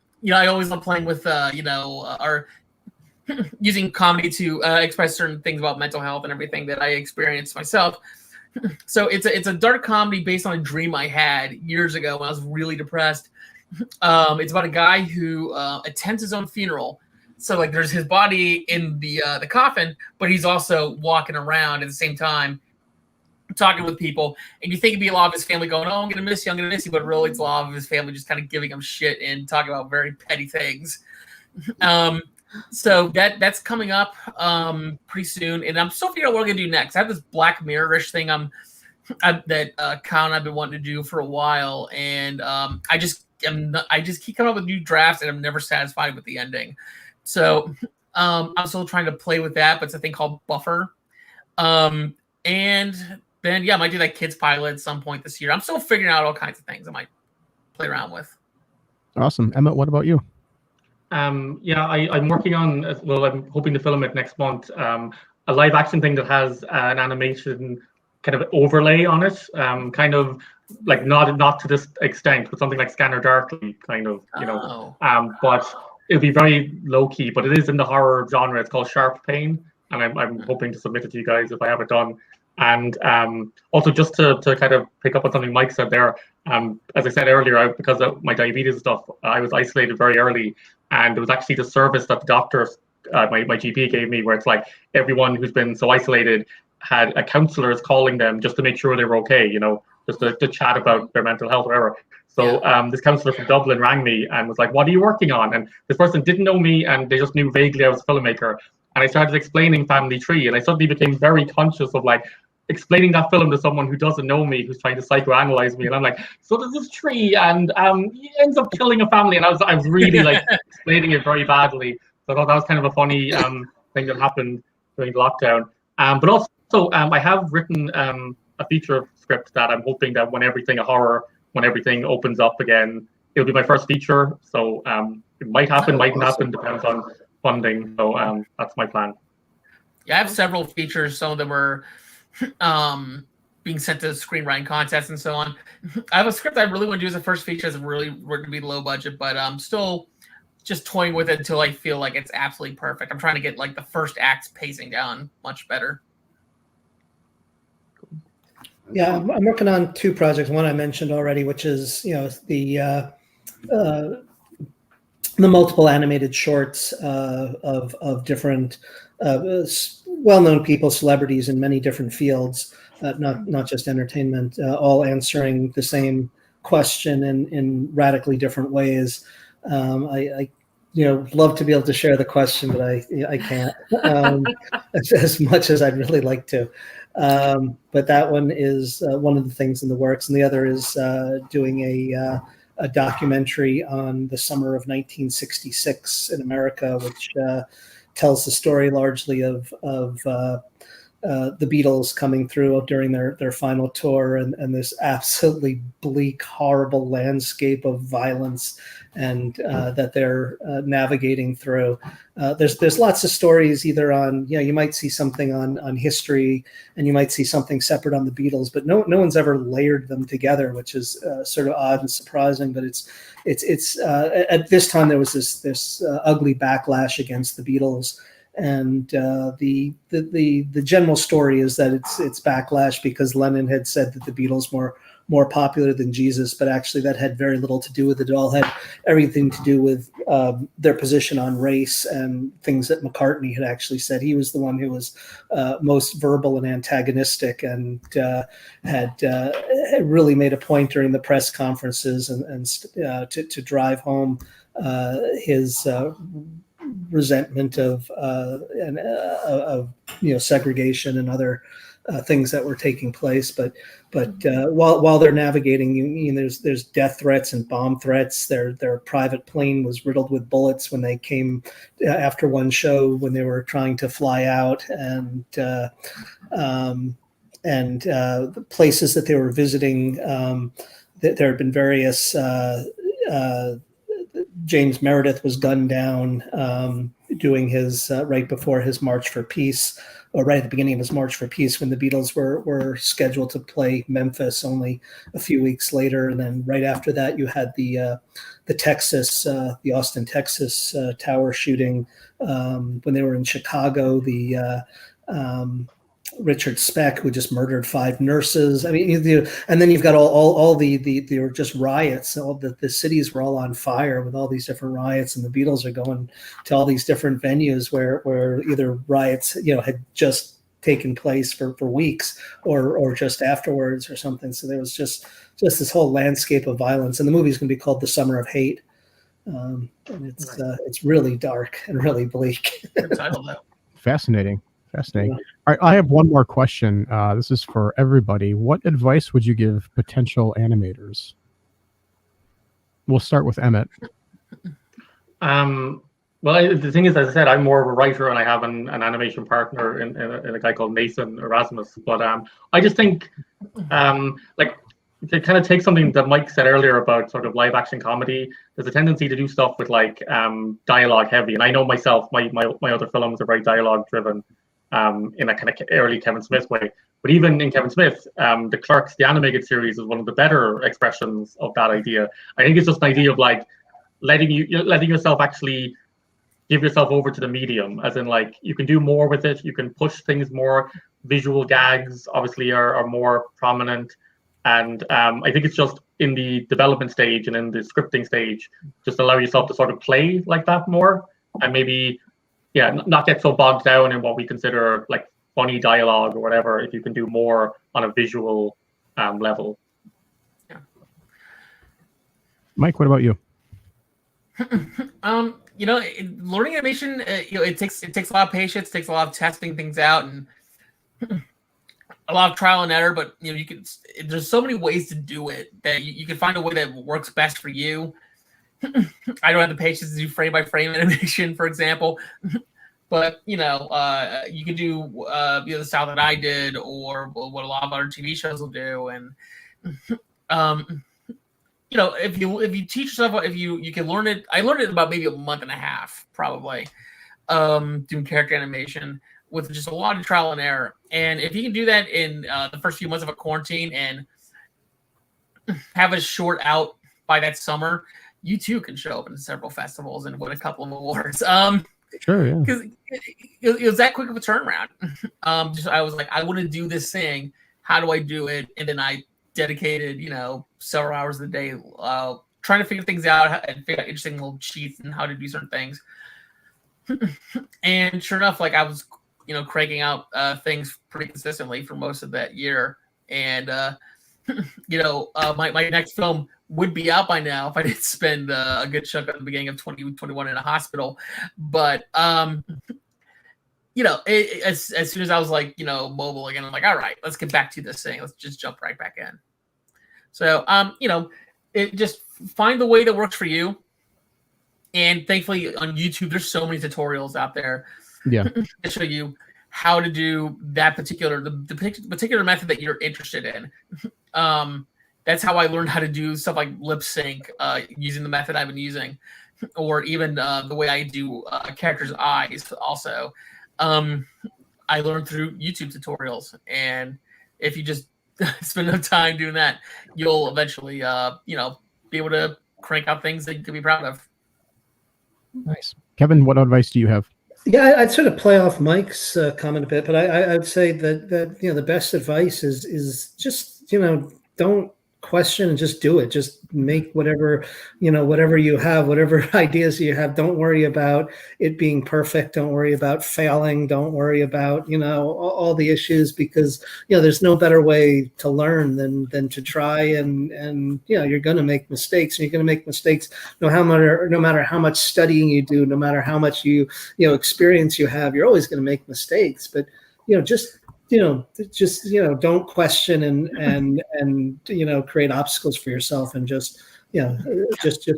always love playing with our using comedy to express certain things about mental health and everything that I experienced myself. So it's a dark comedy based on a dream I had years ago when I was really depressed. It's about a guy who attends his own funeral. So like there's his body in the coffin, but he's also walking around at the same time, talking with people. And you think it'd be a lot of his family going, "Oh, I'm gonna miss you," but really it's a lot of his family just kind of giving him shit and talking about very petty things. So that's coming up pretty soon, and I'm still figuring out what I'm gonna do next. I have this Black Mirror-ish thing that Kyle and I've been wanting to do for a while, and I just keep coming up with new drafts, and I'm never satisfied with the ending. So I'm still trying to play with that, but it's a thing called Buffer. And then I might do that kids pilot at some point this year. I'm still figuring out all kinds of things I might play around with. Awesome. Emmett, what about you? I'm working on, I'm hoping to film it next month, a live action thing that has an animation kind of overlay on it, kind of like not to this extent, but something like Scanner Darkly, kind of, but it'll be very low key, but it is in the horror genre. It's called Sharp Pain, and I'm hoping to submit it to you guys if I have it done. And also just to kind of pick up on something Mike said there, as I said earlier, because of my diabetes stuff, I was isolated very early, and it was actually the service that the doctor, my GP gave me, where it's like everyone who's been so isolated had a counselors calling them just to make sure they were okay, just to chat about their mental health or whatever. So this counselor from Dublin rang me and was like, "What are you working on?" And this person didn't know me, and they just knew vaguely I was a filmmaker. And I started explaining Family Tree, and I suddenly became very conscious of like explaining that film to someone who doesn't know me, who's trying to psychoanalyze me. And I'm like, "So there's this tree, and he ends up killing a family." And I was really like explaining it very badly. So I thought that was kind of a funny thing that happened during lockdown. But also, I have written a feature script that I'm hoping that when everything opens up again, it'll be my first feature. So it might happen, might not happen, depends on funding. So that's my plan. Yeah, I have several features. Some of them are being sent to screenwriting contests and so on. I have a script I really want to do as a first feature. It's really going to be low budget, but I'm still just toying with it until I feel like it's absolutely perfect. I'm trying to get like the first act's pacing down much better. Yeah, I'm working on 2 projects. One I mentioned already, which is the multiple animated shorts of different well-known people, celebrities in many different fields, not just entertainment, all answering the same question in radically different ways. I love to be able to share the question, but I can't as much as I'd really like to. But that one is one of the things in the works, and the other is doing a documentary on the summer of 1966 in America, which tells the story largely of the Beatles coming through during their final tour, and this absolutely bleak, horrible landscape of violence and that they're navigating through. There's lots of stories either on, you might see something on history, and you might see something separate on the Beatles, but no one's ever layered them together, which is sort of odd and surprising. But it's at this time there was this ugly backlash against the Beatles. And the general story is that it's backlash because Lennon had said that the Beatles were more popular than Jesus, but actually that had very little to do with it. It all had everything to do with their position on race and things that McCartney had actually said. He was the one who was most verbal and antagonistic, and had really made a point during the press conferences and to drive home his resentment of segregation and other things that were taking place. But while they're navigating, there's death threats and bomb threats. Their private plane was riddled with bullets when they came after one show when they were trying to fly out, and the places that they were visiting. There had been various. James Meredith was gunned down doing his right before his March for Peace, or right at the beginning of his March for Peace, when the Beatles were scheduled to play Memphis only a few weeks later. And then right after that, you had the Austin, Texas tower shooting when they were in Chicago. The Richard Speck, who just murdered 5 nurses. I mean, and then you've got all the were just riots. All the cities were all on fire with all these different riots, and the Beatles are going to all these different venues where either riots, had just taken place for weeks or just afterwards or something. So there was just this whole landscape of violence, and the movie's going to be called The Summer of Hate. And it's really dark and really bleak. Fascinating. Yeah. All right, I have one more question. This is for everybody. What advice would you give potential animators? We'll start with Emmett. Well, the thing is, as I said, I'm more of a writer, and I have an animation partner in a guy called Nathan Erasmus. But I just think, to kind of take something that Mike said earlier about sort of live action comedy, there's a tendency to do stuff with dialogue heavy. And I know myself, my other films are very dialogue driven. In a kind of early Kevin Smith way. But even in Kevin Smith, the Clerks, the animated series, is one of the better expressions of that idea. I think it's just an idea of letting yourself actually give yourself over to the medium, as in you can do more with it, you can push things more. Visual gags obviously are more prominent. And I think it's just in the development stage and in the scripting stage, just allow yourself to sort of play like that more, and maybe not get so bogged down in what we consider funny dialogue or whatever, if you can do more on a visual level. Yeah. Mike, what about you? Learning animation, it takes a lot of patience, takes a lot of testing things out, and a lot of trial and error. But there's so many ways to do it that you can find a way that works best for you. I don't have the patience to do frame by frame animation, for example. but you could do the style that I did, or what a lot of other TV shows will do, and if you teach yourself, if you can learn it. I learned it about maybe a month and a half, probably, doing character animation with just a lot of trial and error. And if you can do that in the first few months of a quarantine and have a short out by that summer, you too can show up in several festivals and win a couple of awards. Sure, yeah. Because it was that quick of a turnaround. I was like, I want to do this thing. How do I do it? And then I dedicated, several hours of the day trying to figure things out and figure out interesting little cheats and how to do certain things. And sure enough, like I was, cranking out things pretty consistently for most of that year. And my next film would be out by now if I didn't spend a good chunk at the beginning of 2021 in a hospital. But as soon as I was like, mobile again, I'm like, all right, let's get back to this thing. Let's just jump right back in. So, it just find the way that works for you. And thankfully on YouTube, there's so many tutorials out there. Yeah. To show you how to do that particular method that you're interested in. That's how I learned how to do stuff like lip sync using the method I've been using, or even the way I do characters' eyes also. I learned through YouTube tutorials, and if you just spend enough time doing that, you'll eventually, be able to crank out things that you can be proud of. Nice. Kevin, what advice do you have? Yeah, I'd sort of play off Mike's comment a bit, but I'd say that the best advice is just don't question and just do it. Just make whatever you have, whatever ideas you have. Don't worry about it being perfect. Don't worry about failing. Don't worry about all the issues, because there's no better way to learn than to try, and you're going to make mistakes, and you're going to make mistakes no matter how much studying you do, no matter how much experience you have. You're always going to make mistakes, but just don't question and create obstacles for yourself, and just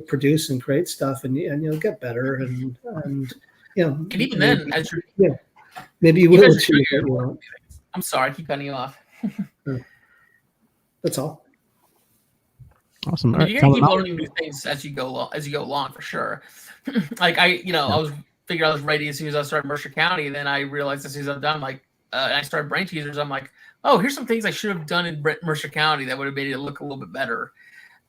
produce and create stuff, and you'll get better, and even then, as maybe you will achieve what you want. I'm sorry, I keep cutting you off. That's all. Awesome. You're gonna keep learning new things as you go along, for sure. Like I figured I was ready as soon as I started Mercer County, and then I realized as soon as I'm done, like. And I started Brain Teasers. I'm like, oh, here's some things I should have done in Mercer County that would have made it look a little bit better.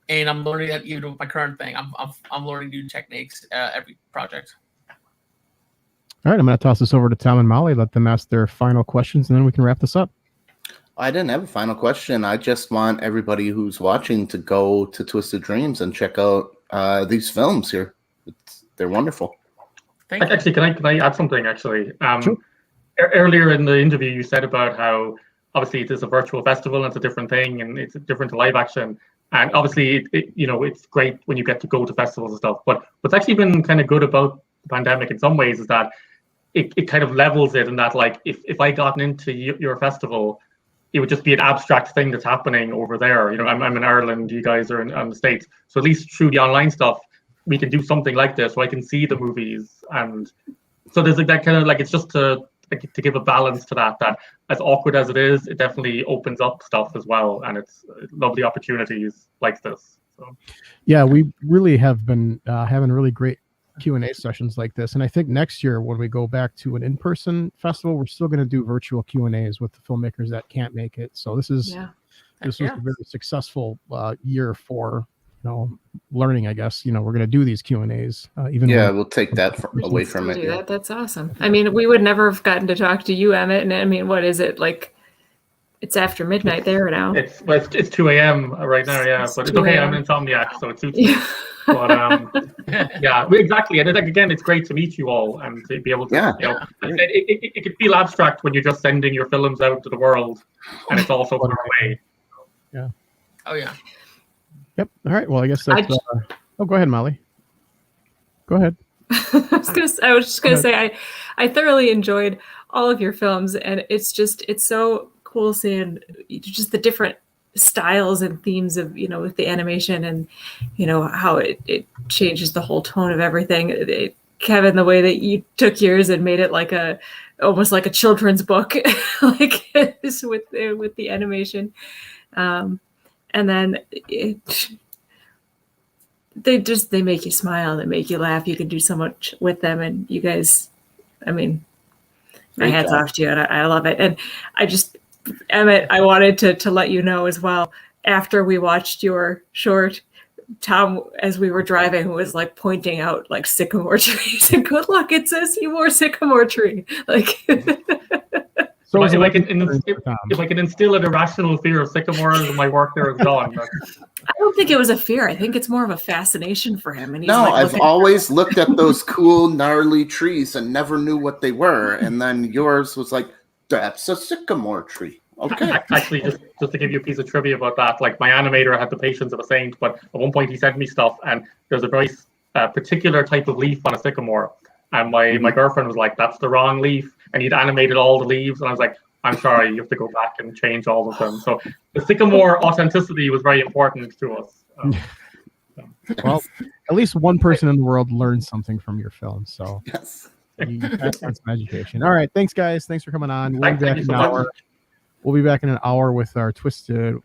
And I'm learning that even with my current thing. I'm learning new techniques every project. All right, I'm going to toss this over to Tom and Molly. Let them ask their final questions, and then we can wrap this up. I didn't have a final question. I just want everybody who's watching to go to Twisted Dreams and check out these films here. They're wonderful. Actually, can I add something? Actually, sure. Earlier in the interview, you said about how obviously it is a virtual festival and it's a different thing and it's different to live action. And obviously, it's great when you get to go to festivals and stuff. But what's actually been kind of good about the pandemic in some ways is that it kind of levels it, in that, like, if I gotten into your festival, it would just be an abstract thing that's happening over there. I'm in Ireland, you guys are in the States. So at least through the online stuff, we can do something like this, so I can see the movies. And so there's like that kind of, like, it's just to give a balance to that as awkward as it is, it definitely opens up stuff as well, and it's lovely opportunities like this. So yeah, we really have been having really great Q&A sessions like this, and I think next year when we go back to an in-person festival, we're still going to do virtual Q&As with the filmmakers that can't make it. So this was a very successful year for learning, I guess. We're going to do these Q&As. We'll take that away from it. Yeah. That's awesome. I mean, we would never have gotten to talk to you, Emmett. And I mean, what is it like? It's after midnight there now. It's 2 a.m. right now, yeah. But it's okay. I'm an insomniac, so it suits me. But yeah, exactly. And again, it's great to meet you all and to be able to. It can feel abstract when you're just sending your films out to the world, and it's also far away. Yeah. Oh yeah. Yep. All right. Well, I guess that's. Go ahead, Molly. Go ahead. I was just gonna say I thoroughly enjoyed all of your films, and it's so cool seeing just the different styles and themes of with the animation, and how it changes the whole tone of everything. Kevin, the way that you took yours and made it like almost like a children's book, like this with the animation. And then they make you smile, they make you laugh. You can do so much with them, and you guys, I mean, my hat's off to you, and I love it. And Emmett, I wanted to let you know as well, after we watched your short, Tom, as we were driving, was like pointing out like sycamore trees and good luck, it says Seymour sycamore tree. Like so if I can instill an irrational fear of sycamores, my work there is done. But... I don't think it was a fear. I think it's more of a fascination for him. And he's I've always looked at those cool, gnarly trees and never knew what they were. And then yours was like, that's a sycamore tree. Okay. Actually, just to give you a piece of trivia about that, like my animator had the patience of a saint, but at one point he sent me stuff, and there's a very particular type of leaf on a sycamore, and my girlfriend was like, "That's the wrong leaf," and he'd animated all the leaves, and I was like, "I'm sorry, you have to go back and change all of them." So the sycamore authenticity was very important to us. Well, at least one person in the world learned something from your film, so yes, you passed on some education. All right, thanks guys, thanks for coming on. We'll be back in an hour. We'll be back in an hour with our Twisted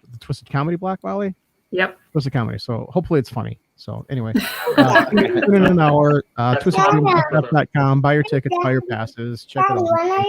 Comedy block, Wally. Yep. Twisted Comedy. So hopefully it's funny. So anyway, in an hour, twistedcomedy.com. Buy your tickets, buy your passes, check it out.